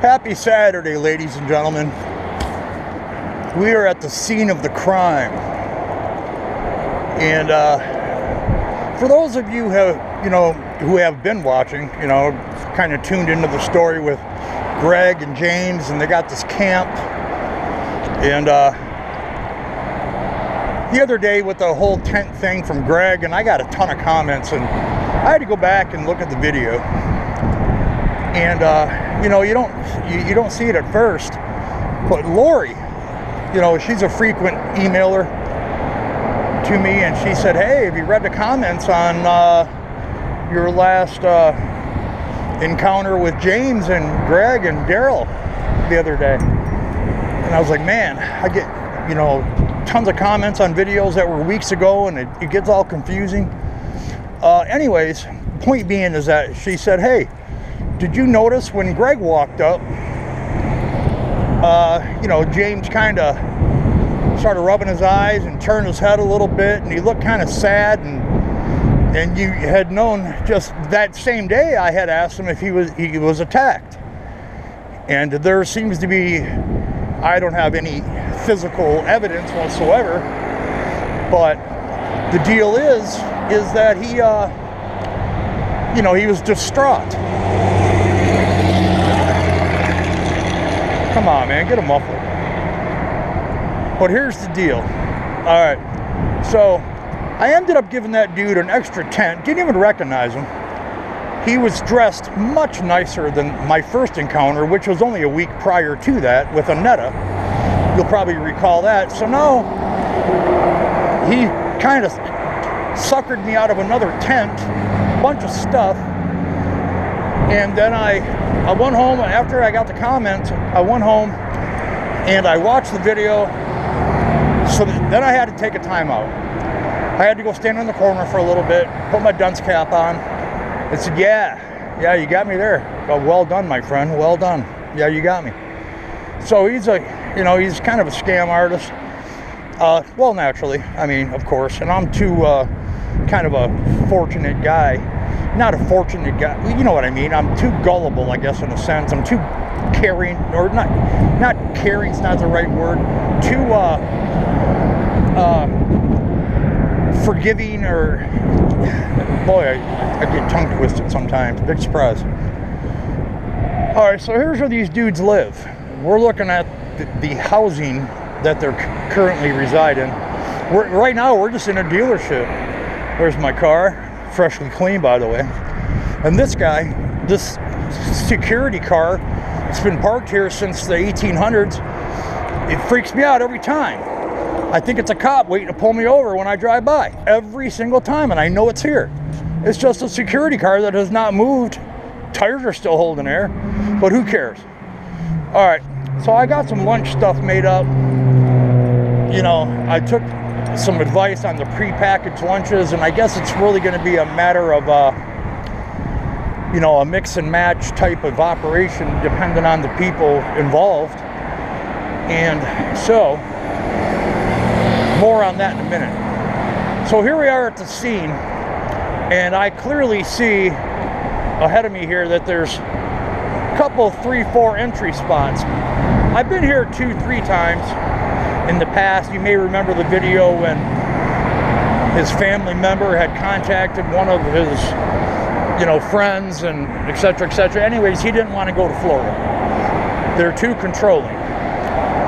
Happy Saturday, ladies and gentlemen. We are at the scene of the crime. And for those of you who have been watching, kind of tuned into the story with Greg and James, and they got this camp. And the other day with the whole tent thing from Greg, and I got a ton of comments, and I had to go back and look at the video. And you don't see it at first, but Lori, she's a frequent emailer to me, and she said, hey, have you read the comments on your last encounter with James and Greg and Daryl the other day? And I was like, man, I get tons of comments on videos that were weeks ago, and it gets all confusing. Anyways, point being is that she said, hey, did you notice when Greg walked up, James kind of started rubbing his eyes and turned his head a little bit, and he looked kind of sad, and you had known just that same day I had asked him if he was attacked. And there seems to be, I don't have any physical evidence whatsoever, but the deal is that he was distraught. Come on, man, get a muffler. But here's the deal. All right, so I ended up giving that dude an extra tent. Didn't even recognize him. He was dressed much nicer than my first encounter, which was only a week prior to that with Annetta. You'll probably recall that. So now he kind of suckered me out of another tent, bunch of stuff, and then I went home. After I got the comments, I went home and I watched the video. So then I had to take a time out. I had to go stand in the corner for a little bit, put my dunce cap on, and said, yeah, you got me there. Well done, my friend, well done. Yeah, you got me. So he's kind of a scam artist. Well, naturally, of course, and I'm too kind of a fortunate guy. Not a fortunate guy, you know what I mean. I'm too gullible, I guess, in a sense. I'm too caring, or not caring's not the right word. Too forgiving, or boy, I get tongue twisted sometimes. Big surprise. All right, so here's where these dudes live. We're looking at the housing that they're currently reside in. Right now, we're just in a dealership. There's my car, freshly clean, by the way. And this guy, this security car, it's been parked here since the 1800s. It freaks me out every time. I think it's a cop waiting to pull me over when I drive by. Every single time, and I know it's here. It's just a security car that has not moved. Tires are still holding air, but who cares? All right, so I got some lunch stuff made up. I took some advice on the prepackaged lunches, and I guess it's really going to be a matter of a mix and match type of operation depending on the people involved. And so more on that in a minute. So here we are at the scene, and I clearly see ahead of me here that there's a couple, 3, 4 entry spots. I've been here 2-3 times in the past. You may remember the video when his family member had contacted one of his, friends, and et cetera, et cetera. Anyways, he didn't want to go to Florida. They're too controlling.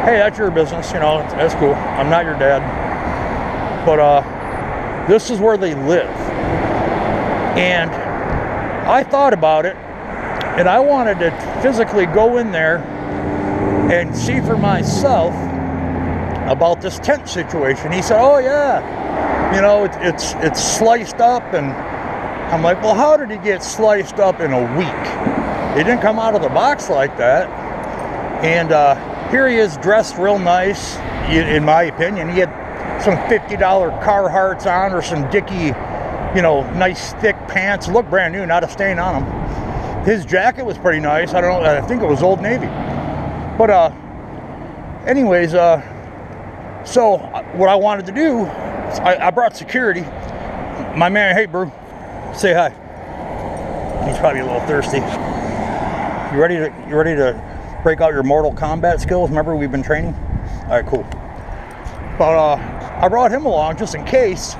Hey, that's your business, that's cool. I'm not your dad. But this is where they live. And I thought about it, and I wanted to physically go in there and see for myself about this tent situation. He said, oh yeah, it's sliced up. And I'm like, well, how did he get sliced up in a week? It didn't come out of the box like that. And here he is, dressed real nice, in my opinion. He had some $50 Carhartts on, or some Dickie, nice thick pants. Looked brand new, not a stain on them. His jacket was pretty nice. I don't know, I think it was Old Navy. But anyways, so what I wanted to do, I brought security. My man, hey bro, say hi. He's probably a little thirsty. You ready to break out your Mortal Kombat skills. Remember, we've been training? All right, cool. But I brought him along just in case.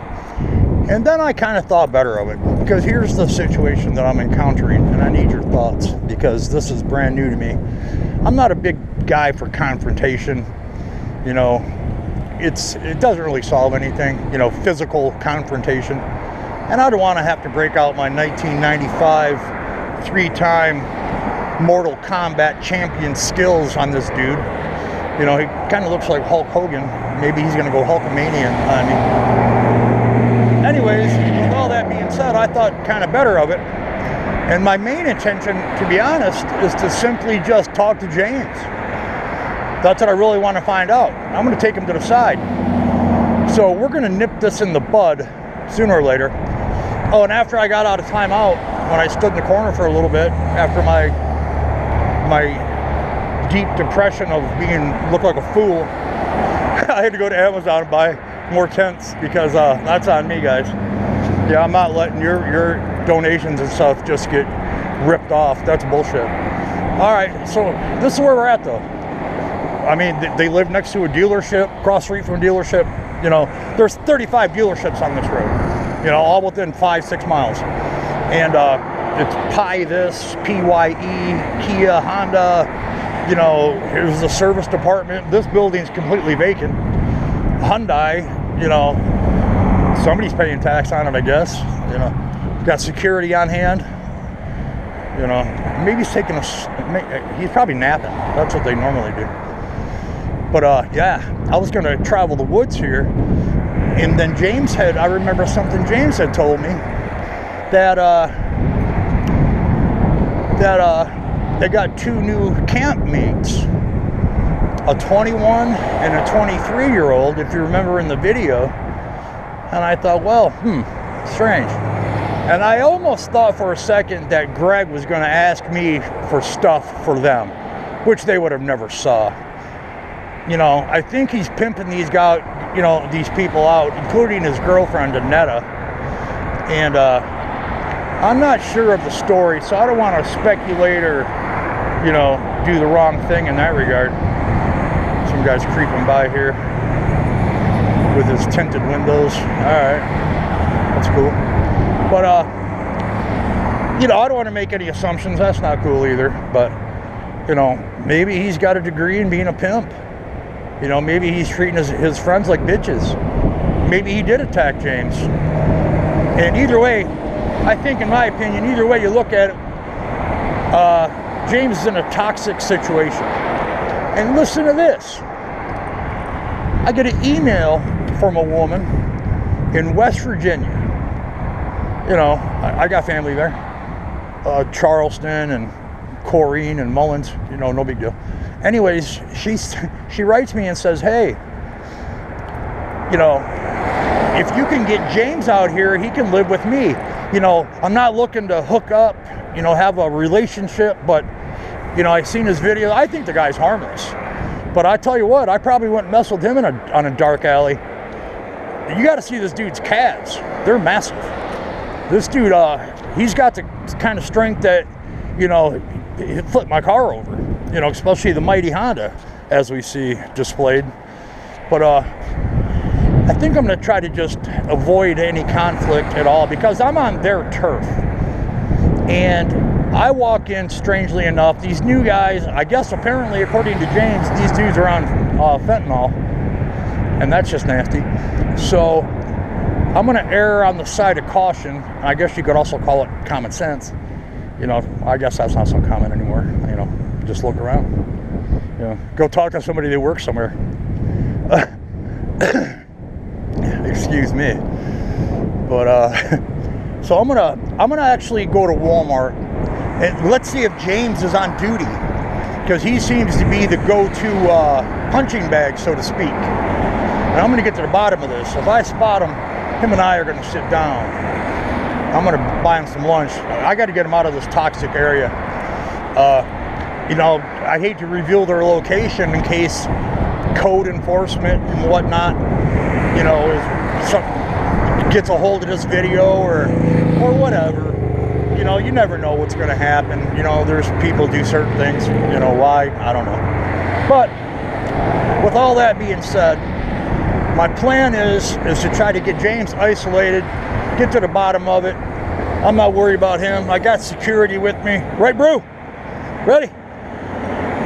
And then I kind of thought better of it, because here's the situation that I'm encountering, and I need your thoughts because this is brand new to me. I'm not a big guy for confrontation. You know, it doesn't really solve anything, you know, physical confrontation. And I don't want to have to break out my 1995 3-time Mortal Kombat champion skills on this dude. You know, he kind of looks like Hulk Hogan. Maybe he's going to go Hulkamanian on me. Anyways, with all that being said, I thought kind of better of it. And my main intention, to be honest, is to simply just talk to James. That's what I really want to find out. I'm going to take him to the side. So we're going to nip this in the bud sooner or later. Oh, and after I got out of timeout, when I stood in the corner for a little bit, after my deep depression of look like a fool, I had to go to Amazon and buy more tents, because that's on me, guys. Yeah, I'm not letting your donations and stuff just get ripped off. That's bullshit. All right, so this is where we're at, though. I mean, they live next to a dealership, cross street from a dealership. You know, there's 35 dealerships on this road, you know, all within 5-6 miles. And it's Pi this, PYE, Kia, Honda. You know, here's the service department. This building's completely vacant. Hyundai, you know, somebody's paying tax on it, I guess. You know, got security on hand. You know, maybe he's taking he's probably napping. That's what they normally do. But yeah, I was going to travel the woods here, and then I remember something James had told me, that they got 2 new campmates. A 21 and a 23-year-old, if you remember in the video. And I thought, well, strange. And I almost thought for a second that Greg was going to ask me for stuff for them, which they would have never saw. You know, I think he's pimping these guys, you know, these people out, including his girlfriend, Annetta. And I'm not sure of the story, so I don't want to speculate or, you know, do the wrong thing in that regard. Some guy's creeping by here with his tinted windows. All right, that's cool. But you know, I don't want to make any assumptions. That's not cool either. But you know, maybe he's got a degree in being a pimp. You know, maybe he's treating his friends like bitches. Maybe he did attack James. And either way, I think, in my opinion, either way you look at it, James is in a toxic situation. And listen to this. I get an email from a woman in West Virginia. You know, I got family there. Charleston and Corrine and Mullins. You know, no big deal. Anyways, she writes me and says, hey, you know, if you can get James out here, he can live with me. You know, I'm not looking to hook up, you know, have a relationship, but you know, I've seen his video. I think the guy's harmless. But I tell you what, I probably wouldn't mess with him on a dark alley. You got to see this dude's calves. They're massive. This dude, he's got the kind of strength that, you know, he'd flip my car over. You know, especially the mighty Honda, as we see displayed. But I think I'm going to try to just avoid any conflict at all, because I'm on their turf. And I walk in, strangely enough, these new guys, I guess apparently according to James, these dudes are on fentanyl, and that's just nasty. So I'm going to err on the side of caution. I guess you could also call it common sense. You know, I guess that's not so common anymore. You know, just look around. You know, go talk to somebody that works somewhere. Excuse me. But so I'm gonna actually go to Walmart. And let's see if James is on duty, because he seems to be the go-to punching bag, so to speak. And I'm going to get to the bottom of this. If I spot him and I are going to sit down. I'm going to buy him some lunch. I got to get him out of this toxic area. You know, I hate to reveal their location in case code enforcement and whatnot, you know, gets a hold of this video or whatever. you know, you never know what's going to happen. You know, there's people do certain things, you know, why, I don't know. But with all that being said, my plan is to try to get James isolated, get to the bottom of it. I'm not worried about him. I got security with me. Right, Brew? Ready?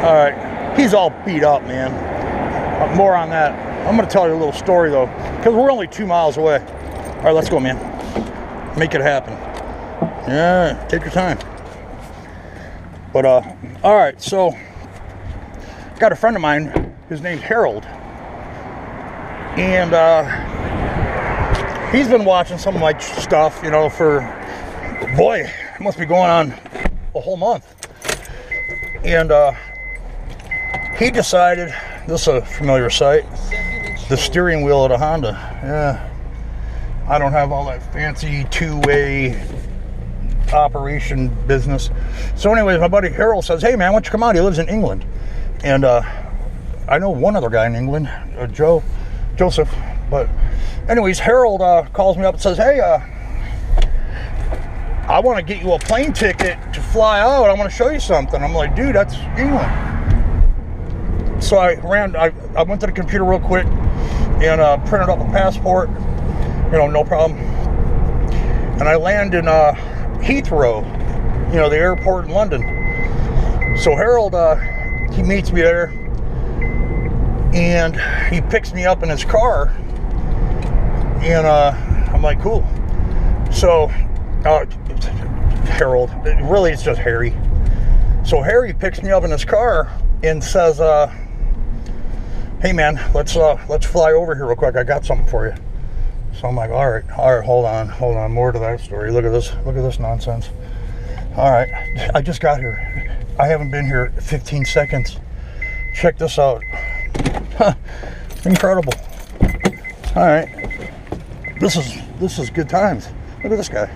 All right. He's all beat up, man. More on that. I'm going to tell you a little story, though, because we're only 2 miles away. All right, let's go, man. Make it happen. Yeah, take your time. But, all right, so got a friend of mine. His name's Harold. And he's been watching some of my stuff, you know, for, boy, it must be going on a whole month. And he decided, this is a familiar sight, the steering wheel of the Honda. Yeah. I don't have all that fancy two-way operation business. So anyways, my buddy Harold says, hey man, why don't you come out? He lives in England. And I know one other guy in England, Joseph. But anyways, Harold calls me up and says, hey, I want to get you a plane ticket to fly out. I want to show you something. I'm like, dude, that's England. So I went to the computer real quick and printed up a passport. You know, no problem. And I land in Heathrow, you know, the airport in London. So Harold, he meets me there, and he picks me up in his car, and I'm like, cool. So Harold, really it's just Harry. So Harry picks me up in his car and says, hey man, let's fly over here real quick. I got something for you. So I'm like, all right, hold on, more to that story. Look at this nonsense. All right, I just got here. I haven't been here 15 seconds. Check this out. Huh, incredible. All right, this is good times. Look at this guy.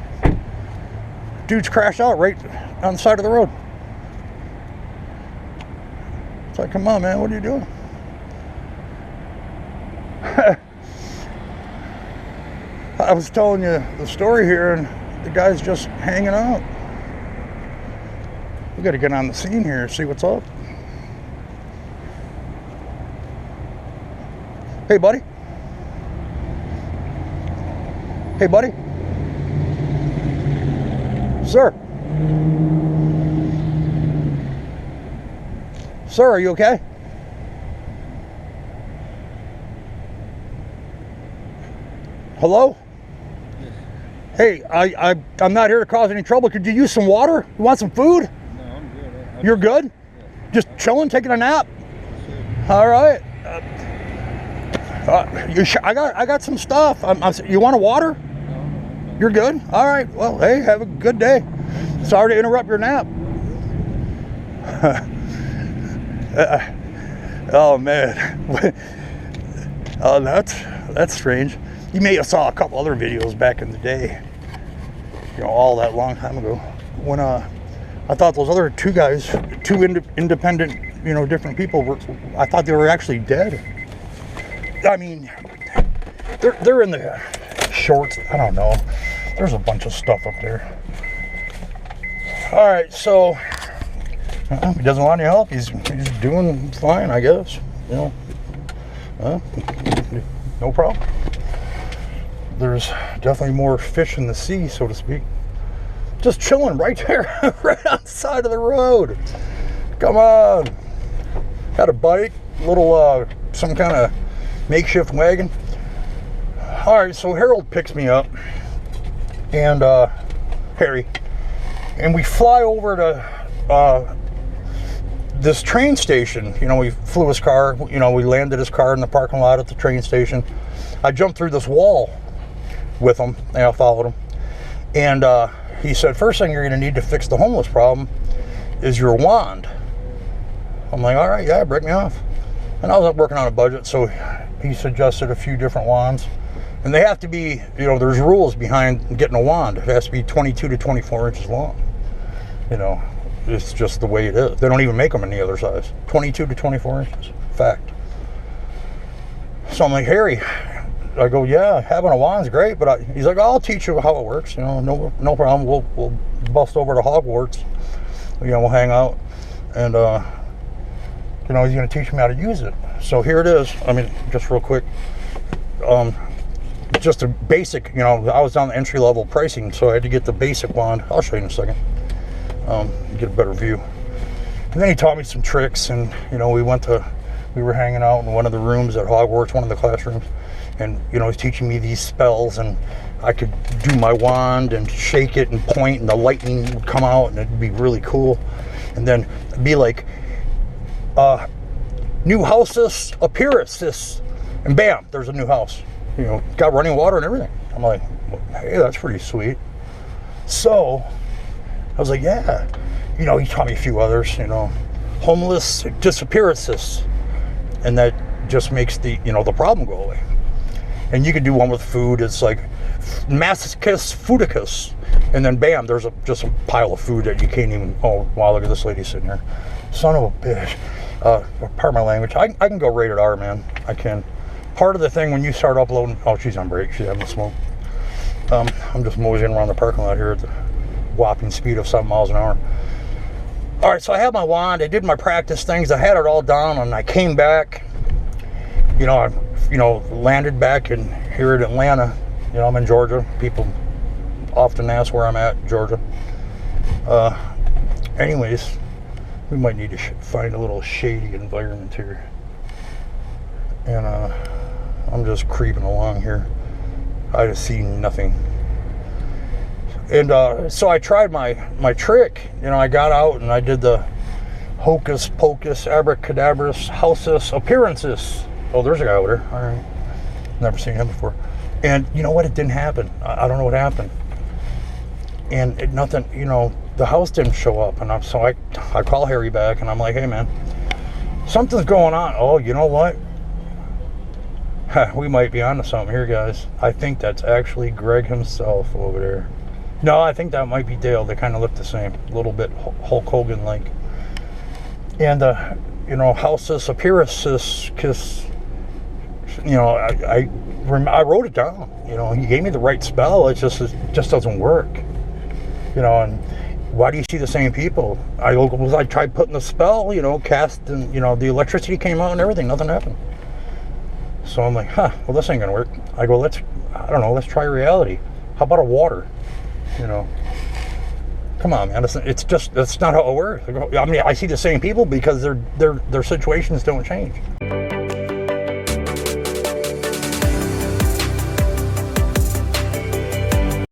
Dude's crashed out right on the side of the road. It's like, come on, man, what are you doing? I was telling you the story here, and the guy's just hanging out. We got to get on the scene here and see what's up. Hey, buddy. Hey, buddy. Sir. Sir, are you okay? Hello? Hey, I'm not here to cause any trouble. Could you use some water? You want some food? No, I'm good. You're good? Yeah. Just chilling, taking a nap? Sure. All right. I got some stuff. You want a water? No. You're good? All right. Well, hey, have a good day. Sorry to interrupt your nap. Oh, man. Oh, that's strange. You may have saw a couple other videos back in the day, you know, all that long time ago, when I thought those other two guys, two independent, you know, different people I thought they were actually dead. I mean, they're in the shorts. I don't know. There's a bunch of stuff up there. All right, so he doesn't want any help. He's doing fine, I guess. You know, no problem. There's definitely more fish in the sea, so to speak. Just chilling right there, right on the side of the road. Come on. Got a bike, little, some kind of makeshift wagon. All right, so Harold picks me up, and Harry, and we fly over to this train station. You know, we flew his car, you know, we landed his car in the parking lot at the train station. I jumped through this wall with him, and I followed him. And he said, first thing you're going to need to fix the homeless problem is your wand. I'm like, all right, yeah, break me off. And I was up working on a budget, so he suggested a few different wands. And they have to be, you know, there's rules behind getting a wand. It has to be 22 to 24 inches long. You know, it's just the way it is. They don't even make them any other size. 22 to 24 inches. Fact. So I'm like, Harry, I go, yeah, having a wand's great, but he's like, I'll teach you how it works. You know, no problem. We'll bust over to Hogwarts. You know, we'll hang out, and you know, he's going to teach me how to use it. So here it is. I mean, just real quick, just a basic. You know, I was on the entry level pricing, so I had to get the basic wand. I'll show you in a second. Get a better view. And then he taught me some tricks, and you know, we were hanging out in one of the rooms at Hogwarts, one of the classrooms, and you know, he's teaching me these spells, and I could do my wand and shake it and point, and the lightning would come out, and it'd be really cool. And then it'd be like, new houses appearances, and bam, there's a new house. You know, got running water and everything. I'm like, hey, that's pretty sweet. So I was like, yeah. You know, he taught me a few others, you know, homeless disappearances, and that just makes the, you know, the problem go away. And you could do one with food. It's like masochist foodicus, and then bam, there's just a pile of food that you can't even. Oh wow, look at this lady sitting here, son of a bitch. Pardon my language. I can go rated R, man. I can. Part of the thing when you start uploading. Oh, she's on break. She's having a smoke. I'm just moseying around the parking lot here at the whopping speed of 7 miles an hour. All right, so I had my wand. I did my practice things. I had it all down, and I came back. You know, landed back here in Atlanta. You know, I'm in Georgia. People often ask where I'm at, Georgia. Anyways, we might need to find a little shady environment here. And I'm just creeping along here. I just see nothing. And so I tried my trick. You know, I got out and I did the hocus pocus abracadabras houseless appearances. Oh, there's a guy over there. All right. Never seen him before. And you know what? It didn't happen. I don't know what happened. And nothing, you know, the house didn't show up. And so I call Harry back and I'm like, hey man, something's going on. Oh, you know what? We might be onto something here, guys. I think that's actually Greg himself over there. No, I think that might be Dale. They kind of look the same, a little bit Hulk Hogan like. And you know, houseless appearances, kiss. You know, I wrote it down. You know, he gave me the right spell. It just doesn't work. You know, and why do you see the same people? I tried putting the spell. You know, cast, and you know, the electricity came out and everything. Nothing happened. So I'm like, well, this ain't gonna work. I go, let's try reality. How about a water? You know, come on, man. That's not how it works. I mean, I see the same people because their situations don't change.